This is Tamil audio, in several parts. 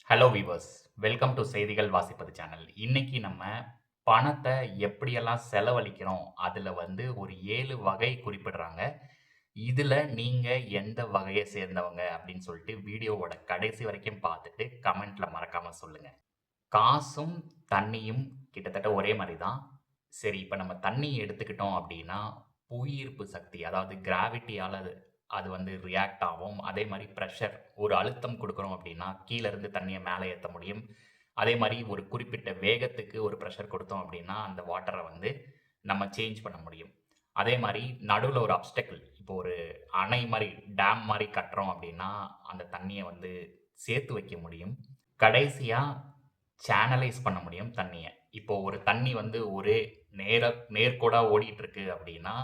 ஹலோ வீவர்ஸ், வெல்கம் டு செய்திகள் வாசிப்பது சேனல். இன்னைக்கு நம்ம பணத்தை எப்படியெல்லாம் செலவழிக்கிறோம், அதில் வந்து ஒரு 7 வகை குறிப்பிடுறாங்க. இதில் நீங்கள் எந்த வகையை சேர்ந்தவங்க அப்படின்னு சொல்லிட்டு வீடியோவோட கடைசி வரைக்கும் பார்த்துட்டு கமெண்ட்ல மறக்காம சொல்லுங்க. காசும் தண்ணியும் கிட்டத்தட்ட ஒரே மாதிரி தான். சரி, இப்போ நம்ம தண்ணி எடுத்துக்கிட்டோம் அப்படின்னா புவியீர்ப்பு சக்தி, அதாவது கிராவிட்டியால் அது வந்து ரியாக்ட் ஆகும். அதே மாதிரி ப்ரெஷர், ஒரு அழுத்தம் கொடுக்குறோம் அப்படின்னா கீழே இருந்து தண்ணியை மேலே ஏற்ற முடியும். அதே மாதிரி ஒரு குறிப்பிட்ட வேகத்துக்கு ஒரு ப்ரெஷர் கொடுத்தோம் அப்படின்னா அந்த வாட்டரை வந்து நம்ம சேஞ்ச் பண்ண முடியும். அதே மாதிரி நடுவில் ஒரு அப்டக்கிள், இப்போ ஒரு அணை மாதிரி டேம் மாதிரி கட்டுறோம் அப்படின்னா அந்த தண்ணியை வந்து சேர்த்து வைக்க முடியும். கடைசியாக சேனலைஸ் பண்ண முடியும் தண்ணியை. இப்போ ஒரு தண்ணி வந்து ஒரே நேர்கோடா ஓடிட்டு இருக்கு அப்படின்னா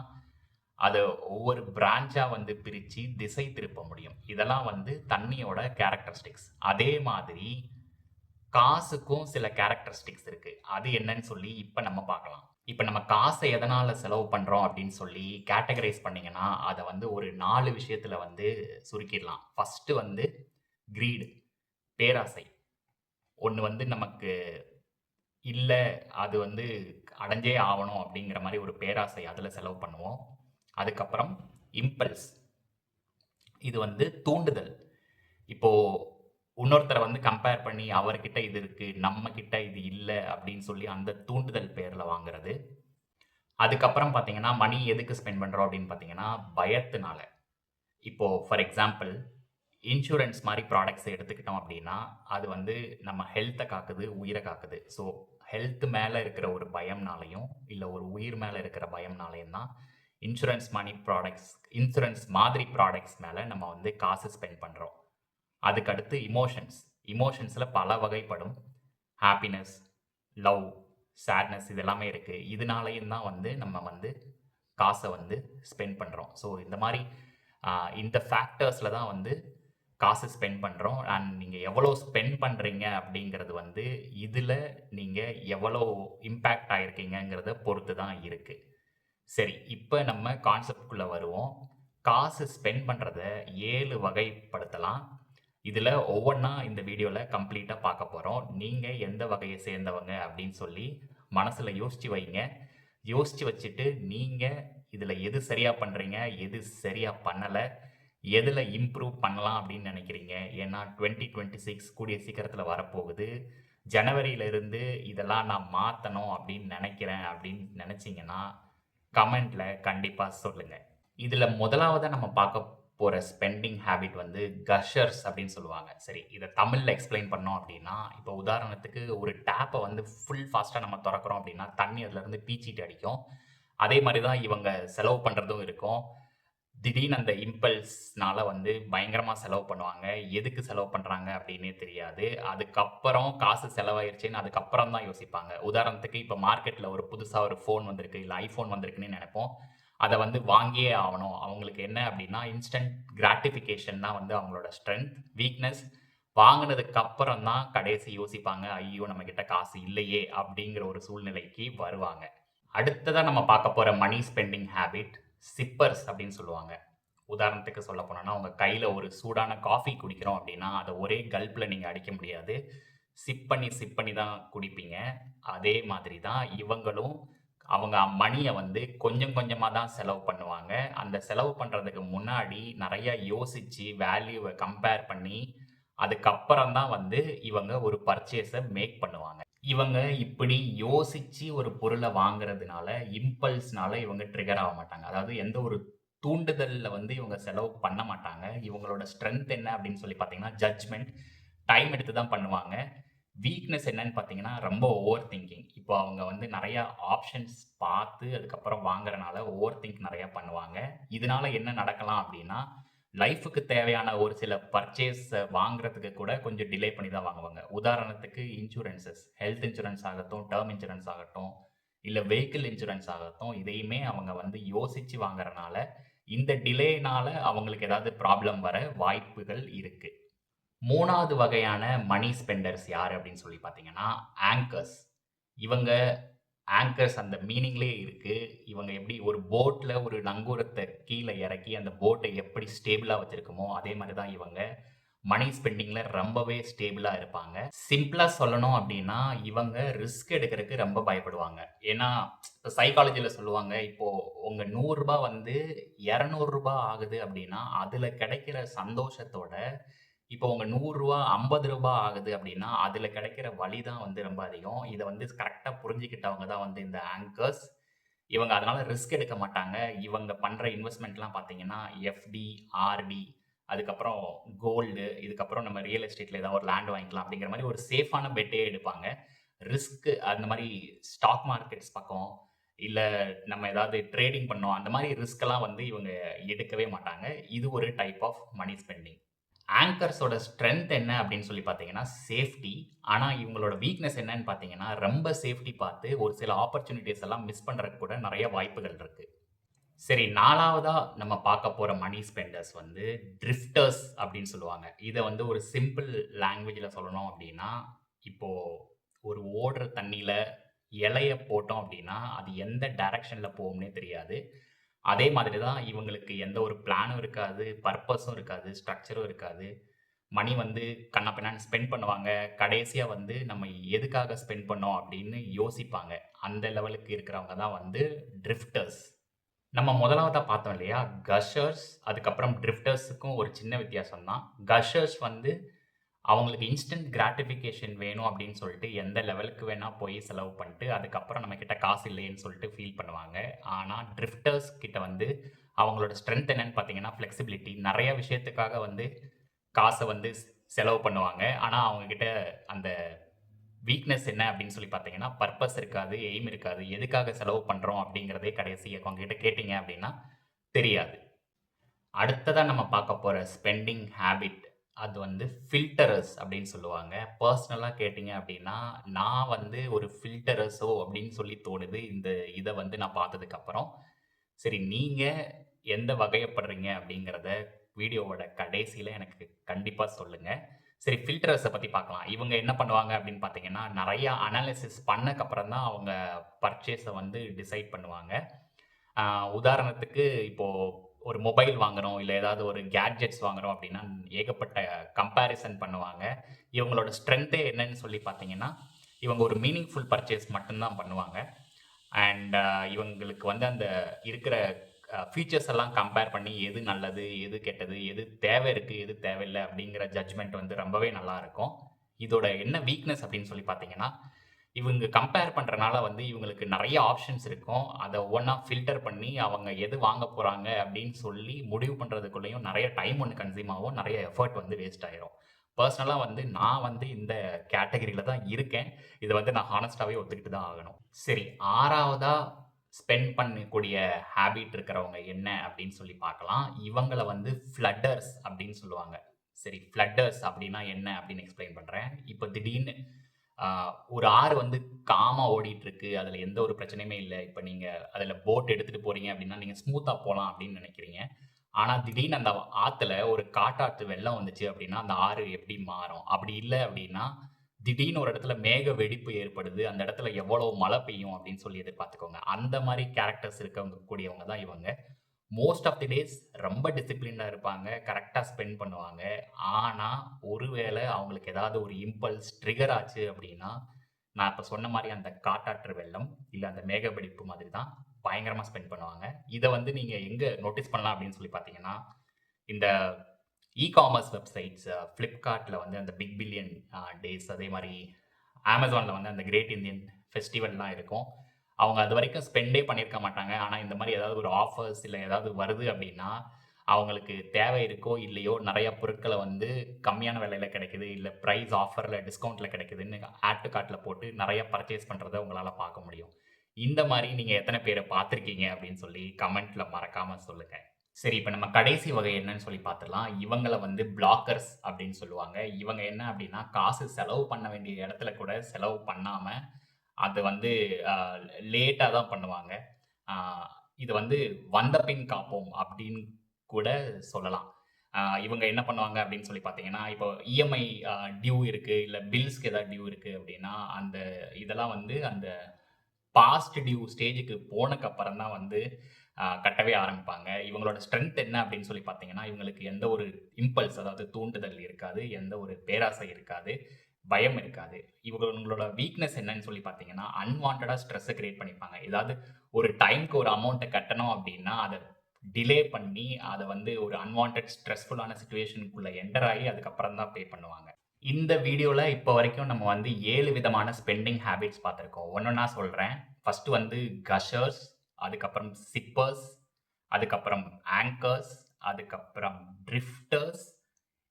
அதை ஒவ்வொரு பிரான்ச்சா வந்து பிரிச்சு திசை திருப்ப முடியும். இதெல்லாம் வந்து தண்ணியோட கேரக்டரிஸ்டிக்ஸ். அதே மாதிரி காசுக்கும் சில கேரக்டரிஸ்டிக்ஸ் இருக்கு. அது என்னன்னு சொல்லி இப்ப நம்ம பார்க்கலாம். இப்ப நம்ம காசை எதனால செலவு பண்றோம் அப்படின்னு சொல்லி கேட்டகரைஸ் பண்ணீங்கன்னா, அத வந்து ஒரு 4 விஷயத்துல வந்து சுருக்கிடலாம். ஃபர்ஸ்ட் வந்து கிரீட், பேராசை. ஒண்ணு வந்து நமக்கு இல்ல, அது வந்து அடைஞ்சே ஆவணும் அப்படிங்கிற மாரி ஒரு பேராசை, அதுல செலவு பண்ணுவோம். அதுக்கப்புறம் இம்பல்ஸ். இது வந்து தூண்டுதல். இப்போ இன்னொருத்தர வந்து கம்பேர் பண்ணி அவர்கிட்ட இது இருக்கு, நம்ம கிட்ட இது இல்ல அப்படின்னு சொல்லி அந்த தூண்டுதல் பேர்ல வாங்குறது. அதுக்கப்புறம் பார்த்தீங்கன்னா, மணி எதுக்கு ஸ்பெண்ட் பண்றோம் அப்படின்னு பார்த்தீங்கன்னா, பயத்தினால. இப்போ ஃபார் எக்ஸாம்பிள் இன்சூரன்ஸ் மாரி ப்ராடக்ட்ஸ் எடுத்துக்கிட்டோம் அப்படின்னா, அது வந்து நம்ம ஹெல்த்த காக்குது, உயிர காக்குது. ஸோ ஹெல்த் மேல இருக்கிற ஒரு பயம்னாலயும், இல்ல ஒரு உயிர் மேல இருக்கிற பயம்னாலயும் தான் இன்சூரன்ஸ் மாதிரி ப்ராடக்ட்ஸ் மேல நம்ம வந்து காசு ஸ்பெண்ட் பண்றோம். அதுக்கு அடுத்து இமோஷன்ஸ். இமோஷன்ஸ்ல பல வகைப்படும். ஹாப்பினஸ், லவ், சேட்னஸ் இது எல்லாமே இருக்கு. இதனாலயும் தான் வந்து நம்ம வந்து காச வந்து ஸ்பெண்ட் பண்றோம். ஸோ இந்த மாரி இந்த ஃபேக்டர்ஸ்ல தான் வந்து காசு ஸ்பெண்ட் பண்றோம். அண்ட் நீங்க எவ்வளோ ஸ்பெண்ட் பண்றீங்க அப்படிங்கிறது வந்து, இதுல நீங்க எவ்வளோ இம்பாக்ட் ஆயிருக்கீங்கங்கிறத பொறுத்து தான் இருக்கு. சரி, இப்ப நம்ம கான்செப்ட்குள்ள வருவோம். காசு ஸ்பெண்ட் பண்றத 7 வகைப்படுத்தலாம். இதுல ஒவ்வொன்னா இந்த வீடியோல கம்ப்ளீட்டா பார்க்க போறோம். நீங்க எந்த வகையை சேர்ந்தவங்க அப்படின்னு சொல்லி மனசுல யோசிச்சு வைங்க. யோசிச்சு வச்சுட்டு நீங்க இதுல எது சரியா பண்றீங்க, எது சரியா பண்ணல, எதுல இம்ப்ரூவ் பண்ணலாம் அப்படின்னு நினைக்கிறீங்க. ஏன்னா 2026 கூடிய சீக்கிரத்துல வரப்போகுது. ஜனவரியில இருந்து இதெல்லாம் நான் மாத்தணும் அப்படின்னு நினைக்கிறேன் அப்படின்னு நினைச்சீங்கன்னா, கமெண்ட்ல கண்டிப்பா சொல்லுங்க. இதுல முதலாவதா நம்ம பார்க்க போற ஸ்பெண்டிங் ஹேபிட் வந்து கஷர்ஸ் அப்படின்னு சொல்லுவாங்க. சரி, இத தமிழ்ல எக்ஸ்பிளைன் பண்ணோம் அப்படின்னா, இப்போ உதாரணத்துக்கு ஒரு டேப்ப வந்து ஃபுல் ஃபாஸ்ட்டா நம்ம தொறக்கிறோம் அப்படின்னா, தண்ணி அதுலருந்து பீச்சிட்டு அடிக்கும். அதே மாரி தான் இவங்க செலவு பண்றதும் இருக்கும். திடீர்னு அந்த இம்பல்ஸ்னால வந்து பயங்கரமா செலவு பண்ணுவாங்க. எதுக்கு செலவு பண்றாங்க அப்படின்னே தெரியாது. அதுக்கப்புறம் காசு செலவாயிருச்சேன்னு அதுக்கப்புறம் தான் யோசிப்பாங்க. உதாரணத்துக்கு இப்ப மார்க்கெட்ல ஒரு புதுசா ஒரு ஃபோன் வந்திருக்கு, இல்ல ஐஃபோன் வந்திருக்குன்னே நெனைப்போம். அத வந்து வாங்கியே ஆவணும். அவங்களுக்கு என்ன அப்படின்னா, இன்ஸ்டன்ட் கிராட்டிஃபிகேஷன் தான் வந்து அவங்களோட ஸ்ட்ரெங்த், வீக்னஸ். வாங்குனதுக்கு அப்புறம் தான் கடைசி யோசிப்பாங்க, "ஐயோ! நம்மகிட்ட காசு இல்லையே!" அப்படிங்கிற ஒரு சூழ்நிலைக்கு வருவாங்க. அடுத்ததா நம்ம பார்க்க போற மனி ஸ்பெண்டிங் ஹேபிட் சிப்பர்ஸ் அப்படின்னு சொல்லுவாங்க. உதாரணத்துக்கு சொல்ல போனோம்னா, உங்க கையில ஒரு சூடான காஃபி குடிக்கிறோம் அப்படின்னா, அத ஒரே கல்ப்ல நீங்க அடிக்க முடியாது. சிப் பண்ணி தான் குடிப்பீங்க. அதே மாதிரி தான் இவங்களும் அவங்க மணிய வந்து கொஞ்சம் கொஞ்சமா தான் செலவு பண்ணுவாங்க. அந்த செலவு பண்றதுக்கு முன்னாடி நெறைய யோசிச்சு வேல்யூவ கம்பேர் பண்ணி, அதுக்கப்புறம் தான் வந்து இவங்க ஒரு பர்ச்சேஸ மேக் பண்ணுவாங்க. இவங்க இப்படி யோசிச்சு ஒரு பொருள வாங்குறதுனால, இம்பல்ஸ்னால இவங்க ட்ரிகர் ஆக மாட்டாங்க. அதாவது எந்த ஒரு தூண்டுதல்ல வந்து இவங்க செலவு பண்ண மாட்டாங்க. இவங்களோட ஸ்ட்ரெங்த் என்ன அப்படின்னு சொல்லி பார்த்தீங்கன்னா, ஜட்ஜ்மென்ட். டைம் எடுத்து தான் பண்ணுவாங்க. வீக்னஸ் என்னன்னு பார்த்தீங்கன்னா, ரொம்ப ஓவர் திங்கிங். இப்போ அவங்க வந்து நெறைய ஆப்ஷன்ஸ் பார்த்து அதுக்கப்புறம் வாங்குறனால ஓவர் திங்க் நெறைய பண்ணுவாங்க. இதனால என்ன நடக்கலாம் அப்படின்னா, லைஃப்‌க்கு தேவையான ஒரு சில பர்ச்சேஸ வாங்குறதுக்கு கூட கொஞ்சம் டிலே பண்ணி தான் வாங்குவாங்க. உதாரணத்துக்கு இன்சூரன்ஸஸ், ஹெல்த் இன்சூரன்ஸ் ஆகட்டும், டெர்ம் இன்சூரன்ஸ் ஆகட்டும், இல்ல வெஹிக்கிள் இன்சூரன்ஸ் ஆகட்டும், இதையுமே அவங்க வந்து யோசிச்சு வாங்குறனால, இந்த டிலேனால அவங்களுக்கு ஏதாவது ப்ராப்ளம் வர வாய்ப்புகள் இருக்கு. 3வது வகையான மனி ஸ்பெண்டர்ஸ் யாரு அப்படின்னு சொல்லி பார்த்தீங்கன்னா, ஆங்கர்ஸ். இவங்க ஆங்கர்ஸ் அந்த மீனிங்லயே இருக்கு. இவங்க எப்படி ஒரு போட்ல ஒரு நங்கூரத்த கீழ இறக்கி, அந்த போட்ட எப்படி ஸ்டேபிளா வச்சிருக்குமோ, அதே மாரி தான் இவங்க. மணி ஸ்பெண்டிங்ல ரொம்பவே ஸ்டேபிளா இருப்பாங்க. சிம்பிளா சொல்லணும் அப்டின்னா, இவங்க ரிஸ்க் எடுக்கறக்கு ரொம்ப பயப்படுவாங்க. ஏன்னா, சைக்காலஜில சொல்லுவாங்க, இப்போ உங்க ரூ. 100 வந்து ரூ. 200 ஆகுது அப்டின்னா, அதுல கிடைக்கிற சந்தோஷத்தோட, இப்போ உங்க ரூ. 100 ரூ. 50 ஆகுது அப்டின்னா, அதுல கிடைக்கிற வலி தான் வந்து ரொம்ப அதிகம். இத வந்து கரெக்ட்டா புரிஞ்சுக்கிட்டவங்க தான் வந்து இந்த ஆங்கர்ஸ். இவங்க அதனால ரிஸ்க் எடுக்க மாட்டாங்க. இவங்க பண்ற இன்வெஸ்ட்மென்ட்லாம் பார்த்தீங்கன்னா, எஃப்டி, ஆர்டி, அதுக்கப்புறம் கோல்டு, இதுக்கப்புறம் நம்ம ரியல் எஸ்டேட்ல ஏதாவது ஒரு லேண்ட் வாங்கிக்கலாம் அப்படிங்கிற மாரி ஒரு சேஃபான பெட்டே எடுப்பாங்க. ரிஸ்க் அந்த மாரி ஸ்டாக் மார்க்கெட்ஸ் பக்கம், இல்ல நம்ம ஏதாவது ட்ரேடிங் பண்ணோம், அந்த மாரி ரிஸ்க்லாம் வந்து இவங்க எடுக்கவே மாட்டாங்க. இது ஒரு டைப் ஆஃப் மனி ஸ்பெண்டிங். ஆங்கர்ஸோட ஸ்ட்ரென்த் என்ன அப்படின்னு சொல்லி பார்த்தீங்கன்னா, சேஃப்டி. ஆனா, இவங்களோட வீக்னஸ் என்னன்னு பார்த்தீங்கன்னா, ரொம்ப சேஃப்டி பார்த்து ஒரு சில ஆப்பர்ச்சுனிட்டீஸ் எல்லாம் மிஸ் பண்றதுக்கு கூட நெறைய வாய்ப்புகள் இருக்கு. சரி 4வதா நம்ம பார்க்க போற மனி ஸ்பெண்டர்ஸ் வந்து ட்ரிஃப்டர்ஸ் அப்படின்னு சொல்லுவாங்க. இத வந்து ஒரு சிம்பிள் லாங்குவேஜ்ல சொல்லணும் அப்படின்னா, இப்போ ஒரு ஓடுற தண்ணீல இலைய போட்டோம் அப்படின்னா, அது எந்த டைரக்ஷன்ல போகும்னே தெரியாது. அதே மாதிரி தான் இவங்களுக்கு எந்த ஒரு பிளானும் இருக்காது, பர்ப்பஸும் இருக்காது, ஸ்ட்ரக்சரும் இருக்காது. மணி வந்து கன்னா பின்னான்னு ஸ்பெண்ட் பண்ணுவாங்க. கடைசியா வந்து நம்ம எதுக்காக ஸ்பெண்ட் பண்ணோம் அப்படின்னு யோசிப்பாங்க. அந்த லெவலுக்கு இருக்கிறவங்க தான் வந்து ட்ரிஃப்டர்ஸ். நம்ம முதலாவதா பார்த்தோம் இல்லையா? கஷர்ஸ் அதுக்கப்புறம் ட்ரிஃப்டர்ஸுக்கும் ஒரு சின்ன வித்தியாசம் தான். கஷர்ஸ் வந்து அவங்களுக்கு இன்ஸ்டன்ட் கிராட்டிஃபிகேஷன் வேணும் அப்படின்னு சொல்லிட்டு எந்த லெவலுக்கு வேணா போய் செலவு பண்ணிட்டு, அதுக்கப்புறம் நம்ம கிட்ட காசு இல்லையேன்னு சொல்லிட்டு ஃபீல் பண்ணுவாங்க. ஆனா ட்ரிஃப்டர்ஸ் கிட்ட வந்து அவங்களோட ஸ்ட்ரென்த் என்னன்னு பார்த்தீங்கன்னா, ஃப்ளெக்ஸிபிலிட்டி. நெறைய விஷயத்துக்காக வந்து காச வந்து செலவு பண்ணுவாங்க. ஆனா அவங்க கிட்ட அந்த வீக்னஸ் என்ன அப்படின்னு சொல்லி பார்த்தீங்கன்னா, பர்ப்பஸ் இருக்காது, எய்ம் இருக்காது. எதுக்காக செலவு பண்றோம் அப்படிங்கிறதே கடைசி அவங்ககிட்ட கேட்டீங்க அப்படின்னா தெரியாது. அடுத்ததா நம்ம பார்க்க போற ஸ்பெண்டிங் ஹேபிட் அது வந்து ஃபில்டரர்ஸ் அப்படின்னு சொல்லுவாங்க. பெர்சனலா கேட்டீங்க அப்படின்னா, நான் வந்து ஒரு ஃபில்டரர்ஸோ அப்படின்னு சொல்லி தோணுது. இத வந்து நான் பார்த்ததுக்கு அப்புறம். சரி நீங்க எந்த வகையப்படுறீங்க அப்படிங்கிறத வீடியோவோட கடைசியில எனக்கு கண்டிப்பா சொல்லுங்க. சரி ஃபில்டர்ஸ பத்தி பார்க்கலாம். இவங்க என்ன பண்ணுவாங்க அப்படின்னு பார்த்தீங்கன்னா, நெறைய அனாலிசிஸ் பண்ணக்கப்புறம் தான் அவங்க பர்ச்சேஸ வந்து டிசைட் பண்ணுவாங்க. ஆ உதாரணத்துக்கு இப்போ ஒரு மொபைல் வாங்குறோம், இல்ல ஏதாவது ஒரு கேட்ஜெட்ஸ் வாங்குறோம் அப்படின்னா, ஏகப்பட்ட கம்பேரிசன் பண்ணுவாங்க. இவங்களோட ஸ்ட்ரென்த்தே என்னன்னு சொல்லி பார்த்தீங்கன்னா, இவங்க ஒரு மீனிங்ஃபுல் பர்ச்சேஸ் மட்டும் தான் பண்ணுவாங்க. அண்ட் இவங்களுக்கு வந்து அந்த இருக்கிற ஃபீச்சர்ஸ் எல்லாம் கம்பேர் பண்ணி எது நல்லது, எது கெட்டது, எது தேவை இருக்கு, எது தேவையில்ல அப்படிங்கிற ஜட்ஜ்மென்ட் வந்து ரொம்பவே நல்லா இருக்கும். இதோட என்ன வீக்னஸ் அப்படின்னு சொல்லி பார்த்தீங்கன்னா, இவங்க கம்பேர் பண்றனால வந்து இவங்களுக்கு நெறைய ஆப்ஷன்ஸ் இருக்கும். அத ஒவ்வொன்னா ஃபில்டர் பண்ணி அவங்க எது வாங்க போறாங்க அப்படின்னு சொல்லி முடிவு பண்றதுக்குள்ளயும் நெறைய டைம் ஒண்ணு கன்சியூம் ஆகும். நெறைய எஃபோர்ட் வந்து வேஸ்ட் ஆயிரும். பெர்சனலா வந்து நான் வந்து இந்த கேட்டகரில தான் இருக்கேன். இத வந்து நான் ஹானஸ்ட்டாவே ஒத்துக்கிட்டு தான் ஆகணும். சரி 6வதா ஸ்பெண்ட் பண்ணக்கூடிய ஹேபிட் இருக்கிறவங்க என்ன அப்படின்னு சொல்லி பார்க்கலாம். இவங்கள வந்து ஃப்ளட்டர்ஸ் அப்படின்னு சொல்லுவாங்க. சரி ஃப்ளட்டர்ஸ் அப்படின்னா என்ன அப்படின்னு எக்ஸ்ப்ளைன் பண்றேன். இப்ப திடீர்னு ஆ ஒரு ஆறு வந்து காமா ஓடிட்டு இருக்கு. அதுல எந்த ஒரு பிரச்சனையுமே இல்ல. இப்ப நீங்க அதுல போட் எடுத்துட்டு போறீங்க அப்படின்னா, நீங்க ஸ்மூத்தா போலாம் அப்படின்னு நினைக்கிறீங்க. ஆனா திடீர்னு அந்த ஆத்துல ஒரு காட்டாற்று வெள்ளம் வந்துச்சு அப்படின்னா, அந்த ஆறு எப்படி மாறும்? அப்படி இல்ல அப்படின்னா, திடீர்னு ஒரு இடத்துல மேக வெடிப்பு ஏற்படுது. அந்த இடத்துல எவ்வளவு மழை பெய்யும் அப்படின்னு சொல்லி எதிர்பார்த்துக்கோங்க. அந்த மாரி கேரக்டர்ஸ் இருக்கவங்க கூடியவங்க தான் இவங்க. மோஸ்ட் ஆஃப் தி டேஸ் ரொம்ப டிசிப்ளின்டா இருப்பாங்க. கரெக்ட்டா ஸ்பெண்ட் பண்ணுவாங்க. ஆனா, ஒருவேள அவங்களுக்கு ஏதாவது ஒரு இம்பல்ஸ் ட்ரிகர் ஆச்சு அப்படின்னா, நான் இப்ப சொன்ன மாரி அந்த காட்டாற்று வெள்ளம், இல்ல அந்த மேகவெடிப்பு மாதிரி தான் பயங்கரமா ஸ்பெண்ட் பண்ணுவாங்க. இத வந்து நீங்க எங்க நோட்டீஸ் பண்ணலாம் அப்படின்னு சொல்லி பார்த்தீங்கன்னா, இந்த காமர்ஸ் வெப்சைட்ஸ் Flipkartல வந்து அந்த பிக் பில்லியன் டேஸ் அதே மாரி Amazonல வந்து அந்த கிரேட் இந்தியன் ஃபெஸ்டிவல்லாம் இருக்கும். அவங்க அதுவரைக்கும் ஸ்பெண்டே பண்ணியிருக்க மாட்டாங்க. ஆனா, இந்த மாரி ஏதாவது ஒரு ஆஃபர்ஸ் இல்ல ஏதாவது வருது அப்டின்னா, அவங்களுக்கு தேவை இருக்கோ இல்லையோ நெறைய பொருட்கள வந்து கம்மியான விலையில கிடைக்குது. இல்ல பிரைஸ் ஆஃபர்ல டிஸ்கவுண்ட்ல கிடைக்குதுன்னு ஆட் டூ கார்ட்ல போட்டு நெறைய பர்ச்சேஸ் பண்றத உங்களால பார்க்க முடியும். இந்த மாரி நீங்க எத்தன பேர பார்த்திருக்கீங்க அப்டின்னு சொல்லி கமெண்ட்ல மறக்காம சொல்லுங்க. சரி, இப்ப நம்ம கடைசி வகை என்னன்னு சொல்லி பார்த்துடலாம். இவங்கள வந்து பிளாக்கர்ஸ் அப்படின்னு சொல்லுவாங்க. இவங்க என்ன அப்படின்னா, காசு செலவு பண்ண வேண்டிய இடத்துல கூட செலவு பண்ணாம, அது வந்து அ லேட்டா தான் பண்ணுவாங்க. ஆ இது வந்து "வந்த பின் காப்போம்" அப்படின்னு கூட சொல்லலாம். இவங்க என்ன பண்ணுவாங்க அப்படின்னு சொல்லி பார்த்தீங்கன்னா, இப்போ இஎம்ஐ டியூ இருக்கு, இல்ல பில்ஸ்க்கு ஏதாவது டியூ இருக்கு அப்படின்னா, இதெல்லாம் வந்து அந்த பாஸ்ட் டியூ ஸ்டேஜ்க்கு போனக்கு அப்புறம் தான் வந்து கட்டவே ஆரம்பிப்பாங்க. இவங்களோட ஸ்ட்ரென்த் என்ன அப்படின்னு சொல்லி பார்த்தீங்கன்னா, இவங்களுக்கு எந்த ஒரு இம்பல்ஸ் அதாவது தூண்டுதல் இருக்காது. எந்த ஒரு பேராசை இருக்காது. பயம் இருக்காது. இவங்களோட வீக்னஸ் என்னன்னு சொல்லி பார்த்தீங்கன்னா, அன்வான்டடா ஸ்ட்ரெஸ்ஸ கிரியேட் பண்ணிப்பாங்க. ஏதாவது ஒரு டைம்க்கு ஒரு அமௌண்ட்ட கட்டணும் அப்படின்னா, அத டிலே பண்ணி, அத வந்து ஒரு அன்வான்டட் ஸ்ட்ரெஸ்ஃபுல்லான சிச்சுவேஷனுக்குள்ள என்டர் ஆகி அதுக்கப்புறம் தான் பே பண்ணுவாங்க. இந்த வீடியோல இப்ப வரைக்கும் நம்ம வந்து 7 விதமான ஸ்பெண்டிங் ஹேபிட்ஸ் பார்த்திருக்கோம். ஒன்னொன்னா சொல்றேன். ஃபர்ஸ்ட் வந்து கஷர்ஸ், அதுக்கப்புறம் சிப்பர்ஸ், அதுக்கப்புறம் ஆங்கர்ஸ், அதுக்கப்புறம் ட்ரிஃப்டர்ஸ்,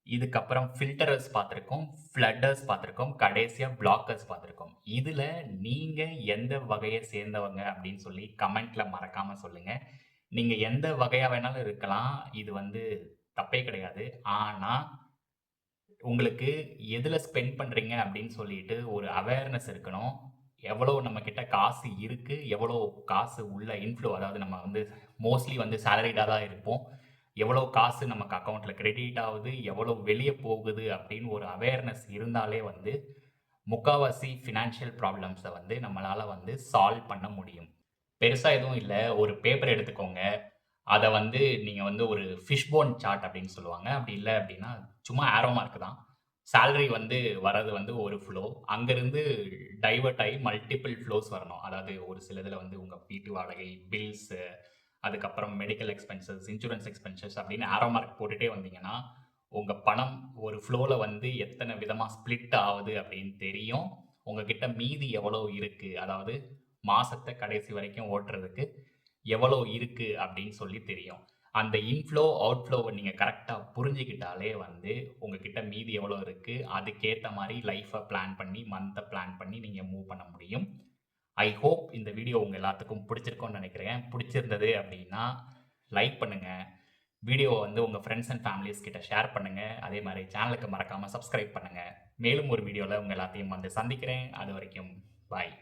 இதுக்கப்புறம் ஃபில்டரர்ஸ் பார்த்திருக்கோம், ஃப்ளட்டர்ஸ் பார்த்திருக்கோம், கடைசியா பிளாக்கர்ஸ் பார்த்திருக்கோம். இதுல நீங்க எந்த வகைய சேர்ந்தவங்க அப்படின்னு சொல்லி கமெண்ட்ல மறக்காம சொல்லுங்க. நீங்க எந்த வகையா வேணாலும் இருக்கலாம். இது வந்து தப்பே கிடையாது. ஆனா உங்களுக்கு எதுல ஸ்பெண்ட் பண்றீங்க அப்படின்னு சொல்லிட்டு ஒரு அவேர்னஸ் இருக்கணும். எவ்வளோ நம்மகிட்ட காசு இருக்கு, எவ்வளோ காசு உள்ள இன்ஃப்ளோ அதாவது நம்ம வந்து மோஸ்ட்லி வந்து சேலரிடா தான் இருப்போம். எவ்வளோ காசு நமக்கு அக்கவுண்ட்ல கிரெடிட் ஆவுது, எவ்வளோ வெளிய போகுது அப்படின்னு ஒரு அவேர்னஸ் இருந்தாலே வந்து முக்காவாசி ஃபினான்ஷியல் ப்ராப்ளம்ஸ வந்து நம்மளால வந்து சால்வ் பண்ண முடியும். பெருசா எதுவும் இல்ல. ஒரு பேப்பர் எடுத்துக்கோங்க. அத வந்து நீங்க வந்து ஒரு ஃபிஷ் போன் சார்ட் அப்படின்னு சொல்லுவாங்க. அப்படி இல்ல அப்படின்னா, சும்மா ஆரோ மார்க் தான். சேலரி வந்து வரது வந்து ஒரு ஃப்ளோ. அங்கருந்து டைவர்ட் ஆயி மல்டிபிள் ஃப்ளோஸ் வரணும். அதாவது ஒரு சிலதுல வந்து உங்க வீட்டு வாடகை, பில்ஸு, அதுக்கப்புறம் மெடிக்கல் எக்ஸ்பென்சஸ், இன்சூரன்ஸ் எக்ஸ்பென்சஸ் அப்படின்னு ஆரோ மார்க் போட்டுட்டே வந்தீங்கன்னா, உங்க பணம் ஒரு ஃப்ளோல வந்து எத்தன விதமா ஸ்ப்ளிட் ஆவுது அப்படின்னு தெரியும். உங்ககிட்ட மீதி எவ்வளோ இருக்கு? அதாவது மாசத்த கடைசி வரைக்கும் ஓட்டுறதுக்கு எவ்வளோ இருக்கு அப்படின்னு சொல்லி தெரியும். அந்த இன்ஃப்ளோ, அவுட்ஃப்ளோவ நீங்க கரெக்ட்டா புரிஞ்சுக்கிட்டாலே வந்து, உங்ககிட்ட மீதி எவ்வளோ இருக்கு, அதுக்கேத்த மாரி லைஃப்ப பிளான் பண்ணி, மந்த்த பிளான் பண்ணி நீங்க மூவ் பண்ண முடியும். ஐ ஹோப் இந்த வீடியோ உங்க எல்லாத்துக்கும் பிடிச்சிருக்கும்னு நெனைக்கிறேன். பிடிச்சிருந்தது அப்படின்னா, லைக் பண்ணுங்க. வீடியோவ வந்து உங்க ஃபிரெண்ட்ஸ் அண்ட் ஃபேமிலீஸ் கிட்ட ஷேர் பண்ணுங்க. அதே மாரி சேனலுக்கு மறக்காம சப்ஸ்கிரைப் பண்ணுங்க. மேலும் ஒரு வீடியோல உங்க எல்லாத்தையும் வந்து சந்திக்கிறேன். அதுவரைக்கும் பாய்.